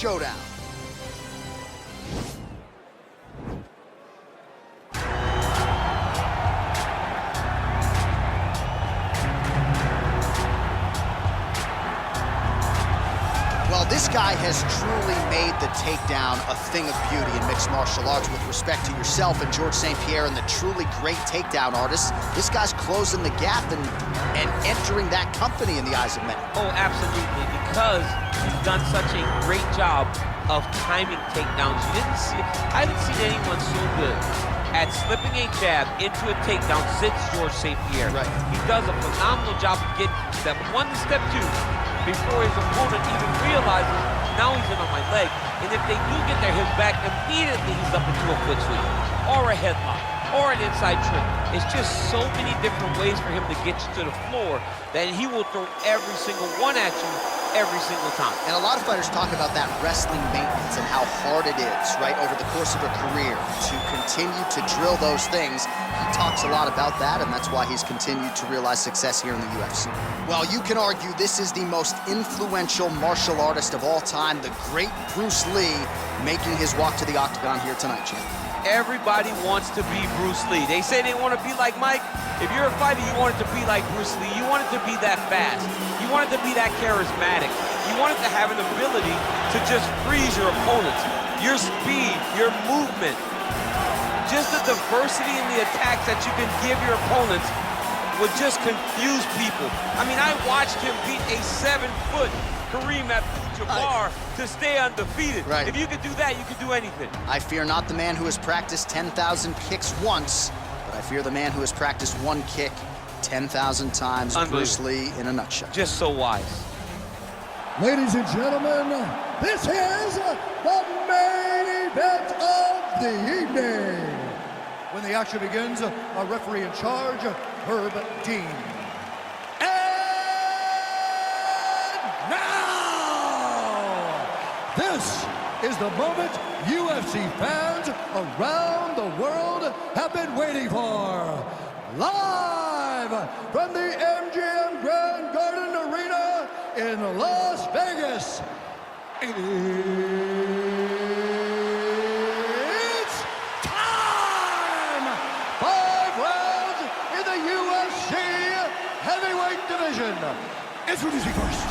showdown. Well, this guy has truly made the takedown a thing of beauty in mixed martial arts with respect to yourself and George St. Pierre and the truly great takedown artists. This guy's closing the gap and entering that company in the eyes of many. Oh, absolutely, because he's done such a great job of timing takedowns. I haven't seen anyone so good at slipping a jab into a takedown since George St. Pierre. Right. He does a phenomenal job of getting step one to step two before his opponent even realizes, now he's in on my leg. And if they do get their hips back, immediately he's up into a foot sweep, or a headlock, or an inside trick. It's just so many different ways for him to get you to the floor that he will throw every single one at you every single time. And a lot of fighters talk about that wrestling maintenance and how hard it is, right, over the course of a career to continue to drill those things. He talks a lot about that, and that's why he's continued to realize success here in the UFC. Well, you can argue this is the most influential martial artist of all time, the great Bruce Lee, making his walk to the octagon here tonight, champ. Everybody wants to be Bruce Lee. They say they want to be like Mike. If you're a fighter, you want it to be like Bruce Lee. You want it to be that fast. You want it to be that charismatic. You want it to have an ability to just freeze your opponents. Your speed, your movement, just the diversity in the attacks that you can give your opponents would just confuse people. I mean, I watched him beat a 7-foot Kareem Abdul-Jabbar to stay undefeated. Right. If you could do that, you could do anything. I fear not the man who has practiced 10,000 kicks once, but I fear the man who has practiced one kick 10,000 times. Bruce Lee in a nutshell. Just so wise. Ladies and gentlemen, this is the main event of the evening. When the action begins, our referee in charge, Herb Dean. This is the moment UFC fans around the world have been waiting for. Live from the MGM Grand Garden Arena in Las Vegas. It's time! 5 rounds in the UFC heavyweight division. Introducing first,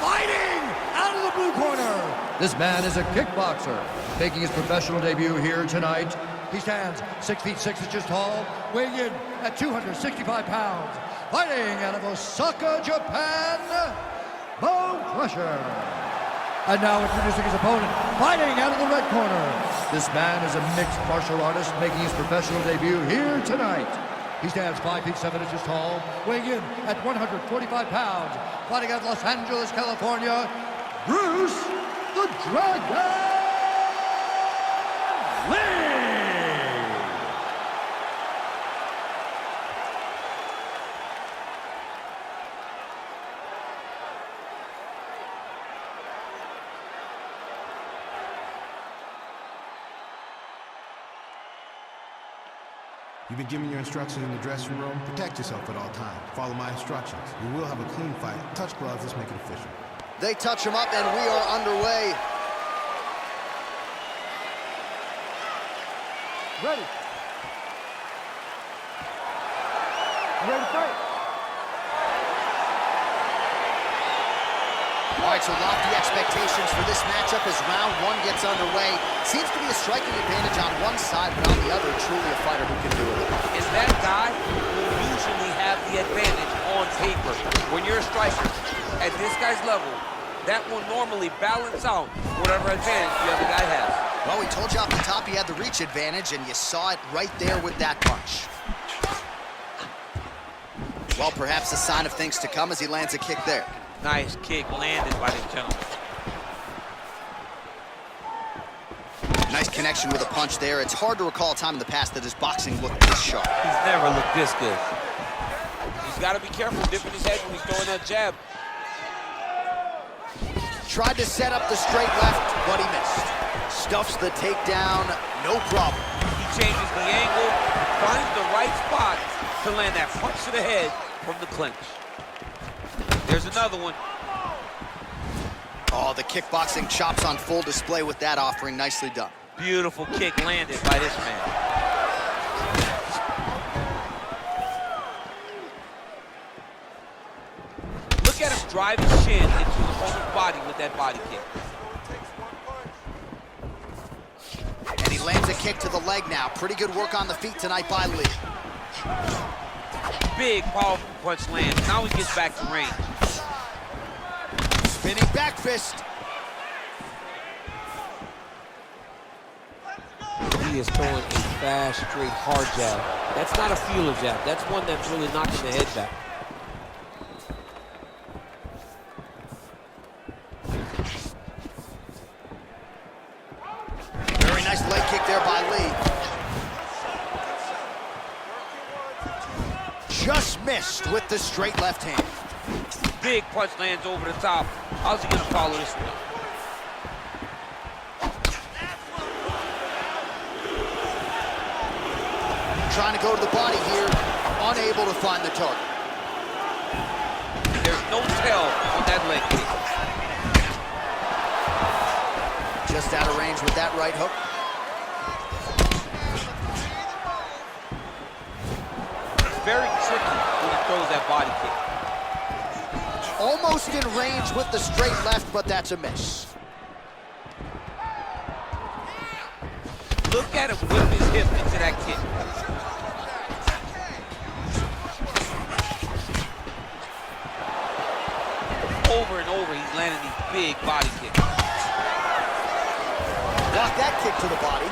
fighting out of the blue corner. This man is a kickboxer, making his professional debut here tonight. He stands 6 feet 6 inches tall, weighing in at 265 pounds. Fighting out of Osaka, Japan, Bone Crusher. And now introducing his opponent, fighting out of the red corner. This man is a mixed martial artist, making his professional debut here tonight. He stands 5 feet 7 inches tall, weighing in at 145 pounds. Fighting out of Los Angeles, California, Bruce the Dragon Lee! You've been given your instructions in the dressing room. Protect yourself at all times. Follow my instructions. You will have a clean fight. Touch gloves, let's make it official. They touch him up, and we are underway. Ready. Ready to fight. All right, so lofty expectations for this matchup as round one gets underway. Seems to be a striking advantage on one side, but on the other, truly a fighter who can do it. Is that guy who usually have the advantage on paper. When you're a striker at this guy's level, that will normally balance out whatever advantage the other guy has. Well, we told you off the top he had the reach advantage, and you saw it right there with that punch. Well, perhaps a sign of things to come as he lands a kick there. Nice kick landed by the gentleman. Nice connection with a punch there. It's hard to recall a time in the past that his boxing looked this sharp. He's never looked this good. He's got to be careful dipping his head when he's throwing that jab. Tried to set up the straight left, but he missed. Stuffs the takedown, no problem. He changes the angle, finds the right spot to land that punch to the head from the clinch. There's another one. Oh, the kickboxing chops on full display with that offering. Nicely done. Beautiful kick landed by this man. Look at him drive his shin into the opponent's body with that body kick. And he lands a kick to the leg now. Pretty good work on the feet tonight by Lee. Big, powerful punch lands. Now he gets back to range. Spinning back fist. He is throwing a fast, straight, hard jab. That's not a feeler jab. That's one that's really knocking the head back. Very nice leg kick there by Lee. Just missed with the straight left hand. Big punch lands over the top. How's he gonna follow this one? Trying to go to the body here, unable to find the target. There's no tell on that leg kick. Just out of range with that right hook. It's very tricky when he throws that body kick. Almost in range with the straight left, but that's a miss. Look at him whip his hip into that kick. Over and over, he's landing these big body kicks. Block that kick to the body.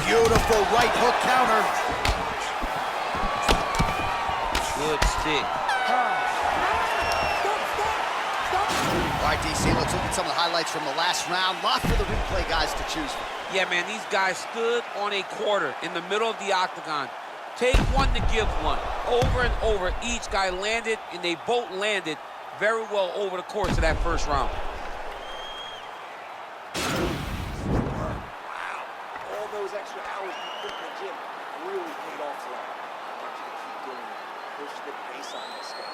Beautiful right hook counter. Good stick. All right, DC, let's look at some of the highlights from the last round. Lots for the replay guys to choose from. Yeah, man, these guys stood on a quarter in the middle of the octagon. Take one to give one. Over and over, each guy landed, and they both landed very well over the course of that first round. Wow. All those extra hours you put in the gym really paid off tonight. I want you to keep doing it. Push the pace on this guy.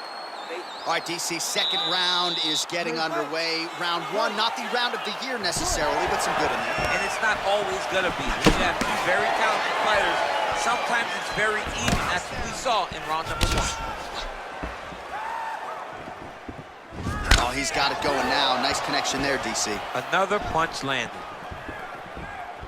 All right, DC, second round is getting underway. Round one, not the round of the year necessarily, but some good in there. And it's not always gonna be. We have two very talented fighters. Sometimes it's very even, as we saw in round number one. Oh, he's got it going now. Nice connection there, DC. Another punch landed.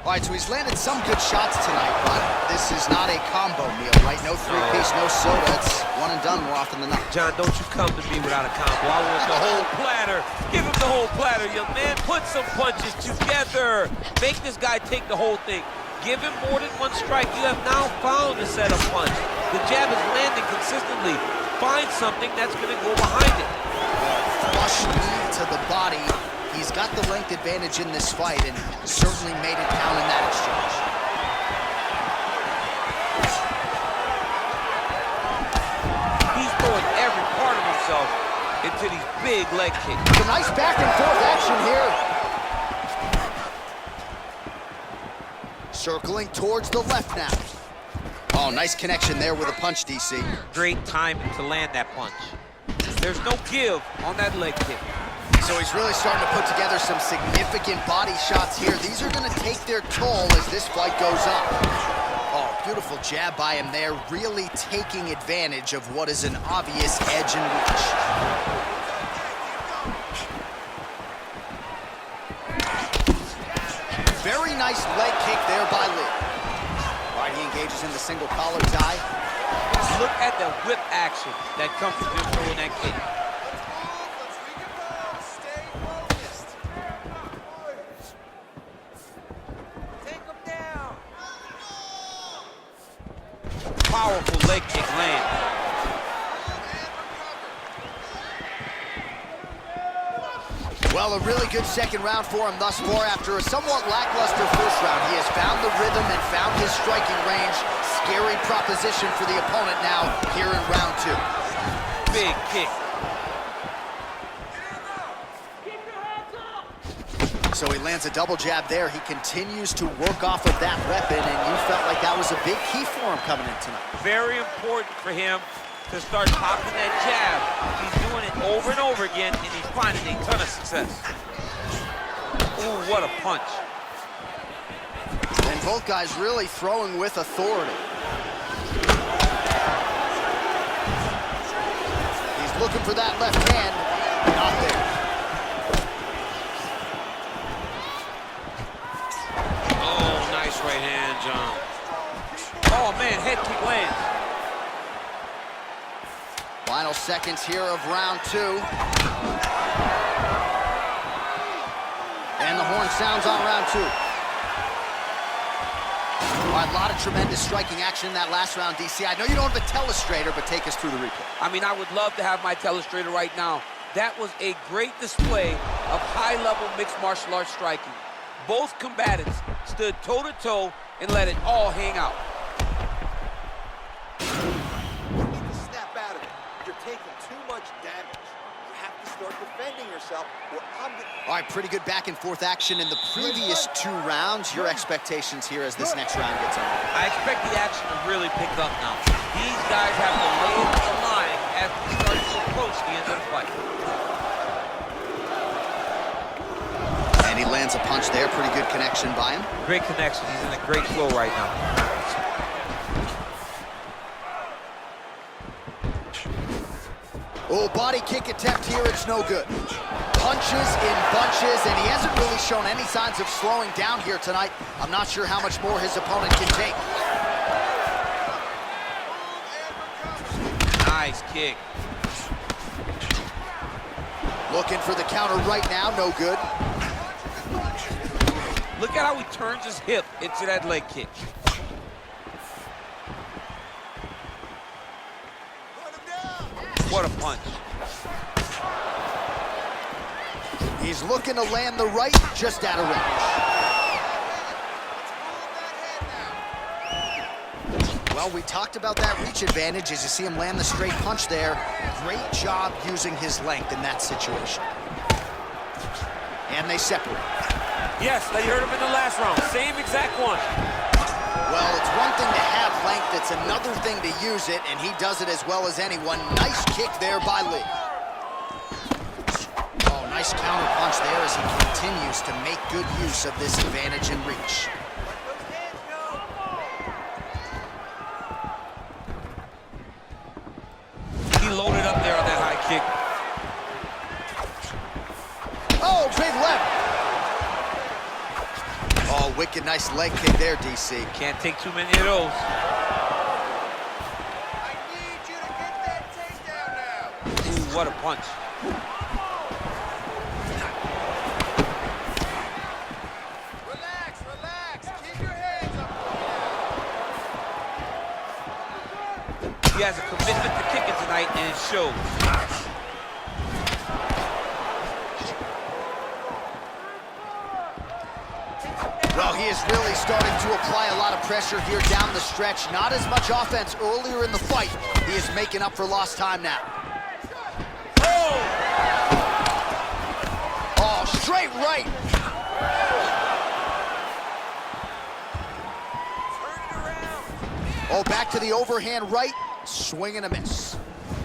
All right, so he's landed some good shots tonight, but this is not a combo meal, right? No three-piece, no soda. It's one and done more often than not. John, don't you come to me without a combo. I want the whole platter. Give him the whole platter, young man. Put some punches together. Make this guy take the whole thing. Give him more than one strike. You have now found a set of punch. The jab is landing consistently. Find something that's going to go behind it. Flush knee to the body. He's got the length advantage in this fight and certainly made it count in that exchange. He's throwing every part of himself into these big leg kicks. Some nice back and forth action here. Circling towards the left now. Oh, nice connection there with a punch, DC. Great timing to land that punch. There's no give on that leg kick. So he's really starting to put together some significant body shots here. These are going to take their toll as this fight goes up. Oh, beautiful jab by him there, really taking advantage of what is an obvious edge and reach. Very nice leg kick there by Lee. All right, he engages in the single collar tie. Look at the whip action that comes from him throwing that kick. Powerful leg kick land. Well, a really good second round for him thus far. After a somewhat lackluster first round, he has found the rhythm and found his striking range. Scary proposition for the opponent now here in round two. Big kick. So he lands a double jab there. He continues to work off of that weapon, and you felt like that was a big key for him coming in tonight. Very important for him to start popping that jab. He's doing it over and over again, and he's finding a ton of success. Ooh, what a punch. And both guys really throwing with authority. He's looking for that left hand. Not there. Oh, nice right hand, John. Oh, man, head kick lands. Final seconds here of round 2. And the horn sounds on round 2. All right, a lot of tremendous striking action in that last round, DC. I know you don't have a telestrator, but take us through the replay. I mean, I would love to have my telestrator right now. That was a great display of high-level mixed martial arts striking. Both combatants stood toe-to-toe and let it all hang out. You need to snap out of it. You're taking too much damage. You have to start defending yourself, or I'm gonna... All right, pretty good back-and-forth action in the previous 2 rounds. Your expectations here as this next round gets on. I expect the action to really pick up now. These guys have to lay it on the line as we start to approach the end of the fight. And he lands a punch there. Pretty good connection by him. Great connection. He's in a great flow right now. Oh, body kick attempt here. It's no good. Punches in bunches, and he hasn't really shown any signs of slowing down here tonight. I'm not sure how much more his opponent can take. Nice kick. Looking for the counter right now. No good. Look at how he turns his hip into that leg kick. What a punch. He's looking to land the right, just out of range. Well, we talked about that reach advantage as you see him land the straight punch there. Great job using his length in that situation. And they separate. Yes, they heard him in the last round. Same exact one. Well, it's one thing to have length, it's another thing to use it, and he does it as well as anyone. Nice kick there by Lee. Oh, nice counter punch there as he continues to make good use of this advantage in reach. He loaded up there on that high kick. Oh, big left. Oh, wicked nice leg kick there, DC. Can't take too many of those. I need you to get that takedown now. Ooh, what a punch. Relax, relax. Keep your hands up. He has a commitment to kicking tonight, and it shows. Well, he is really starting to apply a lot of pressure here down the stretch. Not as much offense earlier in the fight. He is making up for lost time now. Oh, straight right. Oh, back to the overhand right. Swing and a miss.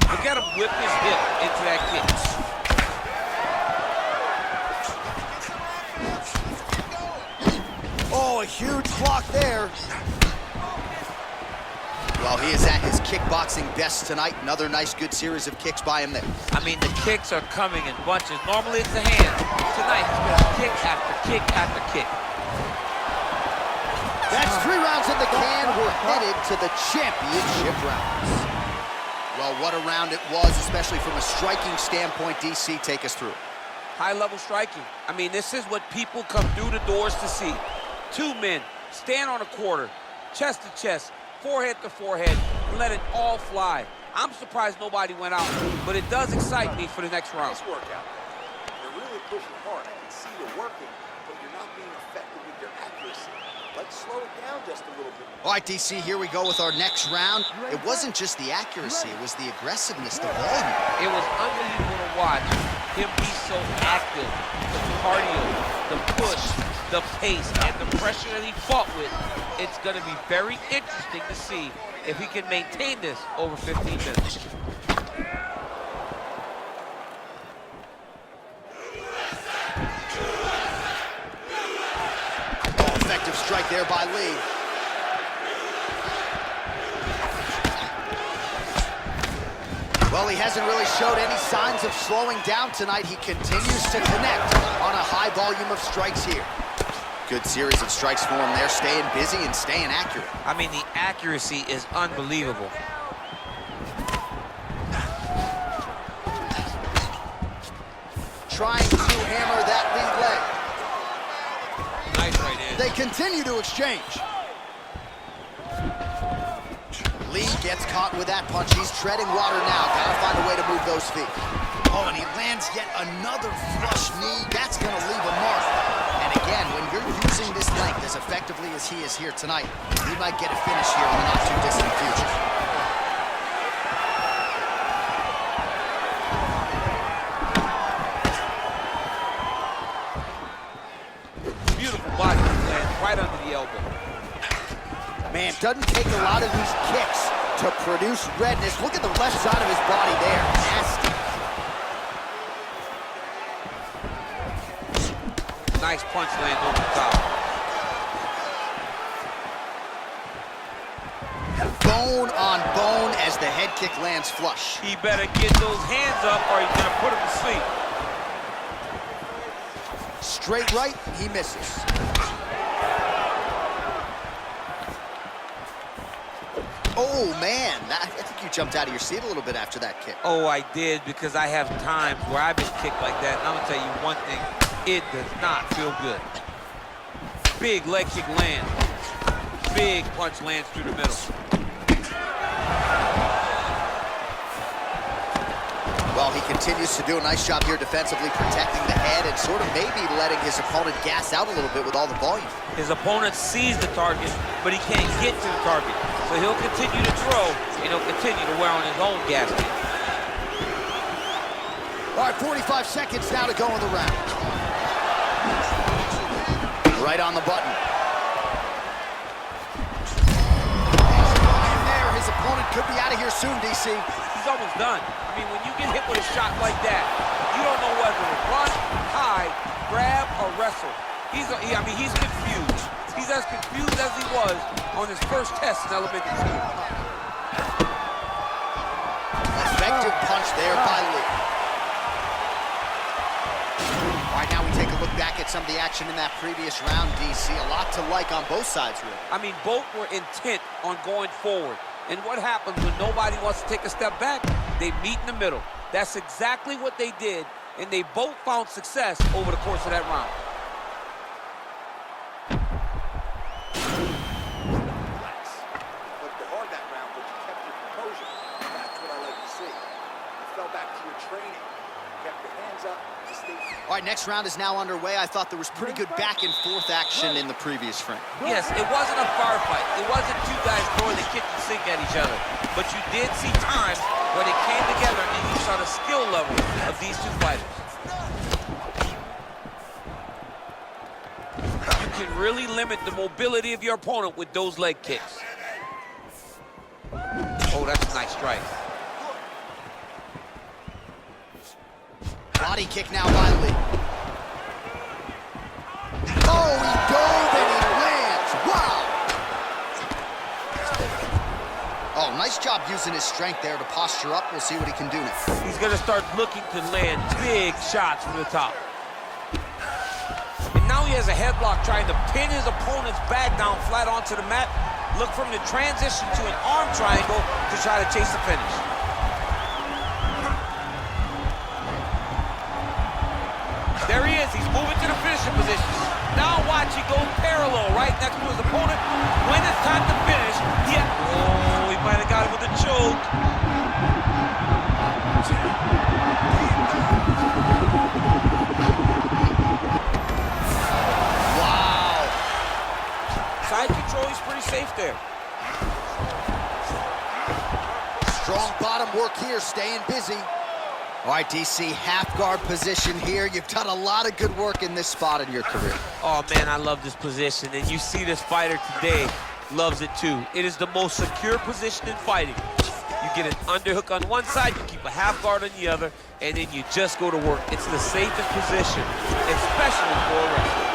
Look at him whip his hip into that kick. Oh, a huge block there. Well, he is at his kickboxing best tonight. Another nice, good series of kicks by him there. I mean, the kicks are coming in bunches. Normally it's the hand. Tonight he's got kick after kick after kick. That's 3 rounds in the can. We're headed to the championship rounds. Well, what a round it was, especially from a striking standpoint. DC, take us through. High-level striking. I mean, this is what people come through the doors to see. 2 men stand on a quarter, chest to chest, forehead to forehead, and let it all fly. I'm surprised nobody went out, but it does excite me for the next round. Nice workout. You're really pushing hard. I can see you're working, but you're not being effective with your accuracy. Let's slow it down just a little bit. All right, DC, here we go with our next round. It wasn't just the accuracy, it was the aggressiveness, the volume. It was unbelievable to watch him be so active. The cardio, the push, the pace, and the pressure that he fought with. It's going to be very interesting to see if he can maintain this over 15 minutes. Oh, effective strike there by Lee. Well, he hasn't really showed any signs of slowing down tonight. He continues to connect on a high volume of strikes here. Good series of strikes for him there, staying busy and staying accurate. I mean, the accuracy is unbelievable. Trying to hammer that lead leg. Nice right hand. They continue to exchange. Lee gets caught with that punch. He's treading water now. Gotta find a way to move those feet. Oh, and he lands yet another flush knee. That's gonna leave a mark. And again, when you're using this length as effectively as he is here tonight, he might get a finish here in the not too distant future. Beautiful body land right under the elbow. Man, doesn't take a lot of these kicks to produce redness. Look at the left side of his body there. Nasty. Nice punch lands over the top. Bone on bone as the head kick lands flush. He better get those hands up or he's gonna put him to sleep. Straight right, he misses. Oh, man, I think you jumped out of your seat a little bit after that kick. Oh, I did, because I have times where I've been kicked like that, and I'm gonna tell you one thing, it does not feel good. Big leg kick lands. Big punch lands through the middle. Well, he continues to do a nice job here defensively, protecting the head and sort of maybe letting his opponent gas out a little bit with all the volume. His opponent sees the target, but he can't get to the target. So he'll continue to throw, and he'll continue to wear on his own gasket. All right, 45 seconds now to go in the round. Right on the button. And there, his opponent could be out of here soon, DC. He's almost done. I mean, when you get hit with a shot like that, you don't know whether to run, hide, grab, or wrestle. He's confused. He's as confused as he was on his first test in elementary school. Effective punch there by Lee. All right, now we take a look back at some of the action in that previous round, DC. A lot to like on both sides, really. I mean, both were intent on going forward. And what happens when nobody wants to take a step back? They meet in the middle. That's exactly what they did, and they both found success over the course of that round. Looked hard that round, but you kept your composure. That's what I like to see. You fell back to your training. Kept your hands up to stay. All right, next round is now underway. I thought there was pretty good back and forth action in the previous frame. Yes, it wasn't a firefight. It wasn't two guys throwing the kitchen sink at each other. But you did see times where they came together and you saw the skill level of these two fighters. You can really limit the mobility of your opponent with those leg kicks. Oh, that's a nice strike. Body kick now by Lee. Oh, he dove and he lands. Wow. Oh, nice job using his strength there to posture up. We'll see what he can do next. He's gonna start looking to land big shots from the top. And now he has a headlock trying to pin his opponent's back down flat onto the mat. Look for him to transition to an arm triangle to try to chase the finish. There he is, he's moving to the finishing position. Now watch, he goes parallel right next to his opponent. When it's time to finish, oh, he might have got it with a choke. Wow. Side control, he's pretty safe there. Strong bottom work here, staying busy. All right, DC, half guard position here. You've done a lot of good work in this spot in your career. Oh, man, I love this position. And you see this fighter today loves it too. It is the most secure position in fighting. You get an underhook on one side, you keep a half guard on the other, and then you just go to work. It's the safest position, especially for a wrestler.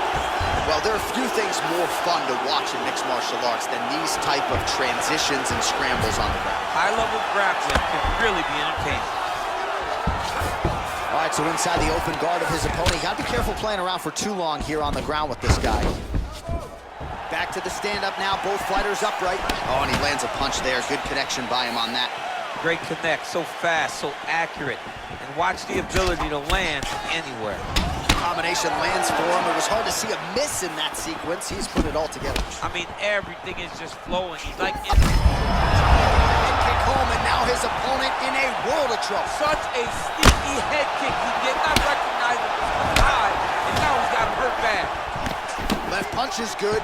Well, there are few things more fun to watch in mixed martial arts than these type of transitions and scrambles on the ground. High-level grappling can really be entertaining. All right, so inside the open guard of his opponent, you gotta be careful playing around for too long here on the ground with this guy. Back to the stand-up now, both fighters upright. Oh, and he lands a punch there. Good connection by him on that. Great connect, so fast, so accurate. And watch the ability to land from anywhere. Combination lands for him. It was hard to see a miss in that sequence. He's put it all together. I mean, everything is just flowing. He's like in Head kick home, and now his opponent in a world of trouble. such a sneaky head kick. He did not recognize it was coming high, and now he's got hurt bad. Left punch is good.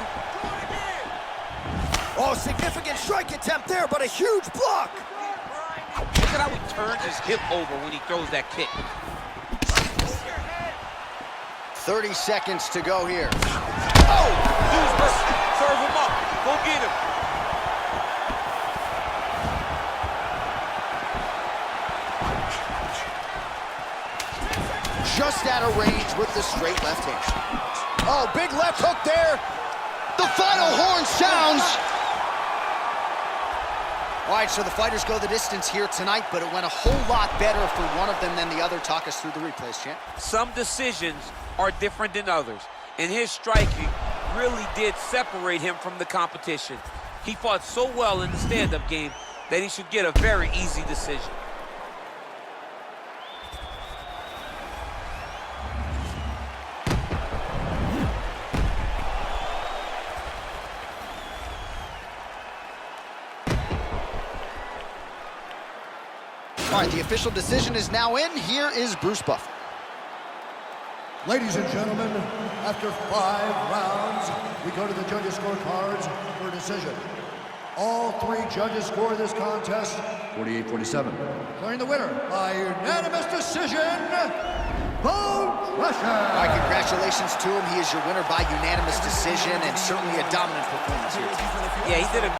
Oh, significant strike attempt there, but a huge block. Look at how he turns his hip over when he throws that kick. 30 seconds to go here. Oh, dude's hurt. Serve him up. Go get him. Just out of range with the straight left hand. Oh, big left hook there. The final horn sounds. All right, so the fighters go the distance here tonight, but it went a whole lot better for one of them than the other. Talk us through the replays, champ. Some decisions are different than others, and his striking really did separate him from the competition. He fought so well in the stand-up game that he should get a very easy decision. All right, the official decision is now in. Here is Bruce Buffer. Ladies and gentlemen, after 5 rounds, we go to the judges' scorecards for a decision. All 3 judges score this contest 48-47. Declaring the winner by unanimous decision, Bo Crusher. All right, congratulations to him. He is your winner by unanimous decision and certainly a dominant performance here. Yeah, he did a